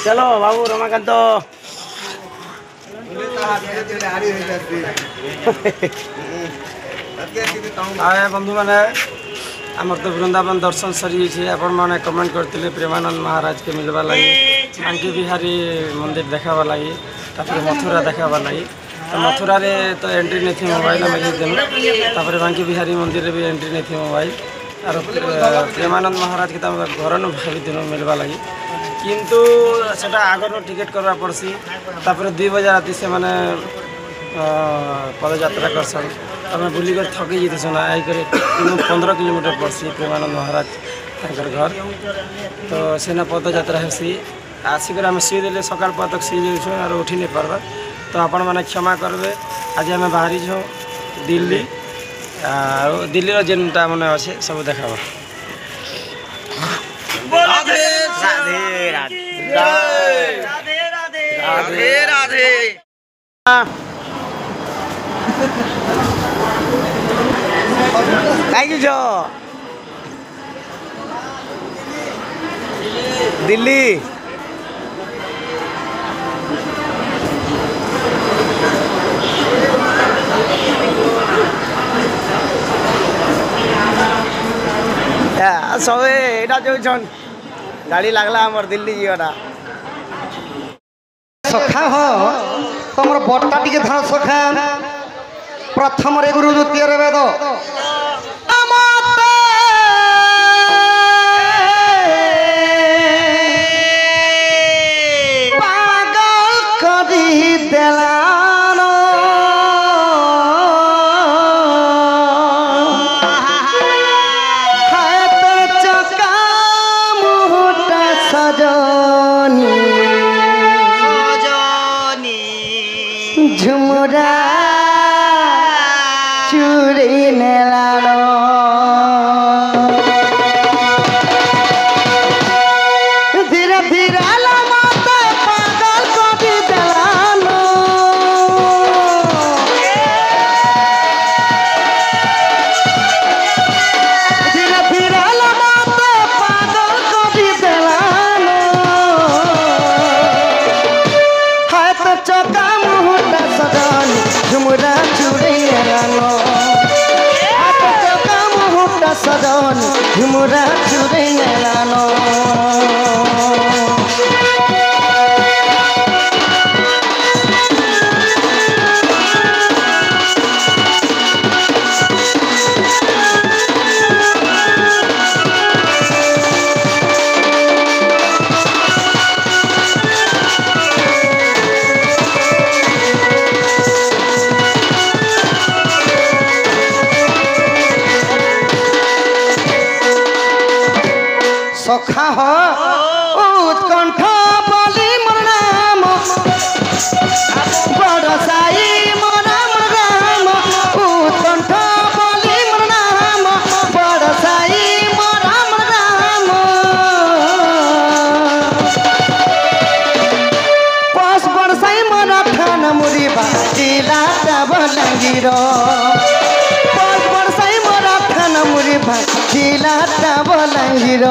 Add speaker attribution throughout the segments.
Speaker 1: चलो बाबू रमाकांत बंधु मैंने आमर तो वृंदावन दर्शन सरी आपण मैंने कमेंट करते प्रेमानंद महाराज के मिलवा लगी बांकी बिहारी मंदिर देखा लगी मथुरा देखा लगी तो मथुरा रे तो एंट्री नहीं थी मोबाइल में देनु तापर बांकी बिहारी मंदिर भी एंट्री नहीं थी मोबाइल और प्रेमानंद महाराज के घर न भावी दिन मिलवा लगी किंतु सेटा आगर टिकेट करवा पड़सी तापर 2 बजे राति से मैंने पदयात्रा करसन आम बुलिक थकी जीतु ना आई 15 किलोमीटर पड़सी प्रेमानंद महाराज तंकर घर तो सेना पदयात्रा हेसी आसिक आम शुईदे सकाल पातक शुई जाऊँ और उठी नहीं पार्बा तो आपण मैंने क्षमा करबे आज आम बाहरी छो दिल्ली दिल्ली जेनटा मैंने अच्छे सब देखा
Speaker 2: राधे राधे राधे राधे राधे
Speaker 1: थैंक यू जो दिल्ली सब एटा जो गाड़ी लगला हमर दिल्ली जीवटा
Speaker 3: सखा हो तुम बट्टा टी धर सखा प्रथम रे गुरु द्वितीय रे वेद पागल करी देलानो हाथ चका मुहटा सजनी झुमुरा चूड़ी नेलानो धीरे धीरे मते पागल करी देलानो धीरे धीरे मते पागल करी देलानो हाथ चका मुहटा सजनी झुमुरा चूड़ी नेलानो हाथ चका मुहटा सजनी झुमुरा चूड़ी नेलानो सखा हो उत्कंठ बोली मोर नाम बड़ साई मोर राम उत्कंठ बोली मोर नाम बड़ साई मोर राम पस बड़ साई मोर थान मुरी बाजिला बलंगीर पस बड़ साई मोर थान मुरी बाजिला बलंगीर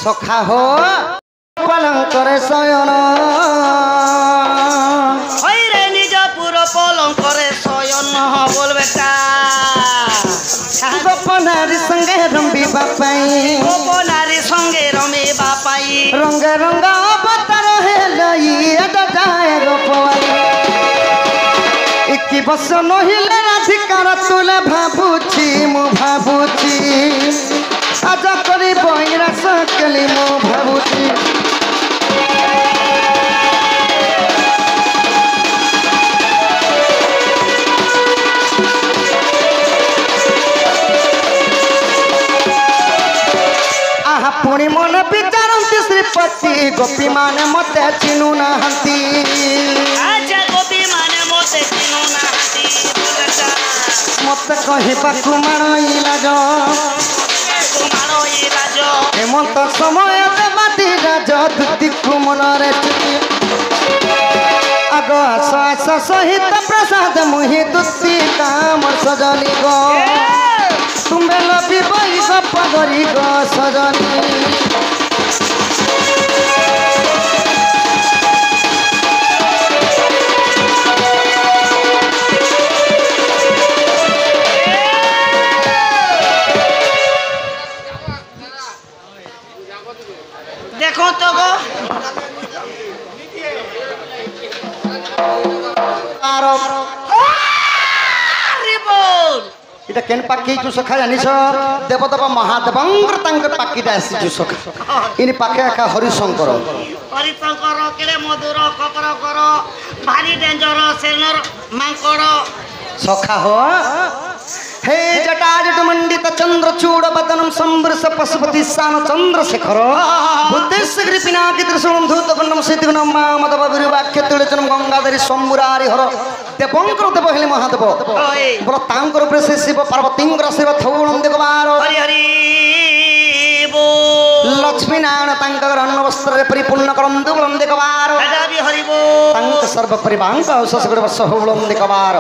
Speaker 3: सखा हो পলঙ্করে শয়ন
Speaker 2: হইরে নিজ পুর পলঙ্করে শয়ন বলবে কা
Speaker 3: গোপনারী সঙ্গে রম্বিবা পাই
Speaker 2: গোপনারী সঙ্গে রমে বাপাই
Speaker 3: রঙ্গ রঙ্গ অবতার হেলই এদায় গোপাল একি বস নহিলে রাধিকার তুলে ভাবুছি মু ভাবুছি আজ করি বইরা সকলি মু ভাবুছি আহা পুଣି মন বিচারନ୍ତି শ্রীপতি গোপী মানে মতে চিনু নাহাନ୍ତି
Speaker 2: আচ্ছা গোপী মানে মতে চিনু নাহাନ୍ତି
Speaker 3: মতে কহিବାକୁ ମାଣଇ ଲାଜ
Speaker 2: তোমার এই রাজ
Speaker 3: হেমন্ত সময় দেবাতি রাজ দুତିକୁ মନରେ চুটি আগ আস আস সহিত প্রসাদ মুহি দুতি কামর সজনি গো তুমে লবি বই গপ গরি গো সজনি
Speaker 2: দেখো তো গো
Speaker 3: আর
Speaker 2: আরে বল
Speaker 3: এটা কেন পাকি জু সখা জানিছ দেবদেব মহাদেবঙ্কর তাঙ্কর পাকিটা আসিছু সখা ইনি পাকে একা হরিশঙ্কর
Speaker 2: হরিশঙ্কর কেড়ে মধুর কপর কর ভারি ডেঞ্জর সেনর মাঙ্কড়
Speaker 3: সখা হো হে জটাজট মণ্ডিত চন্দ্রচূড় বদনম সম্বৃষ পশুপতি স্থান চন্দ্রশেখর বুদ্ধিশ্বরী পিনাকি ত্রিশূলম ধূতকণ্ডম সিদ্ধিগুণম মামদব বিরুবাক্য তুলচনম গঙ্গাধরী শম্ভুরারি হর দেবঙ্কর দেব হেলি মহাদেব বল তাঙ্কর উপরে শ্রী শিব পার্বতীঙ্কর শিব থৌলম দেখবার
Speaker 2: হরি হরি বল
Speaker 3: লক্ষ্মী নারায়ণ তাঙ্কর অন্ন বস্ত্রে পরিপূর্ণ করন্তু বলম দেখবার
Speaker 2: রাজা বি হরি বল
Speaker 3: তাঙ্ক সর্ব পরিবাঙ্ক শশগুড় বর্ষ হৌলম দেখবার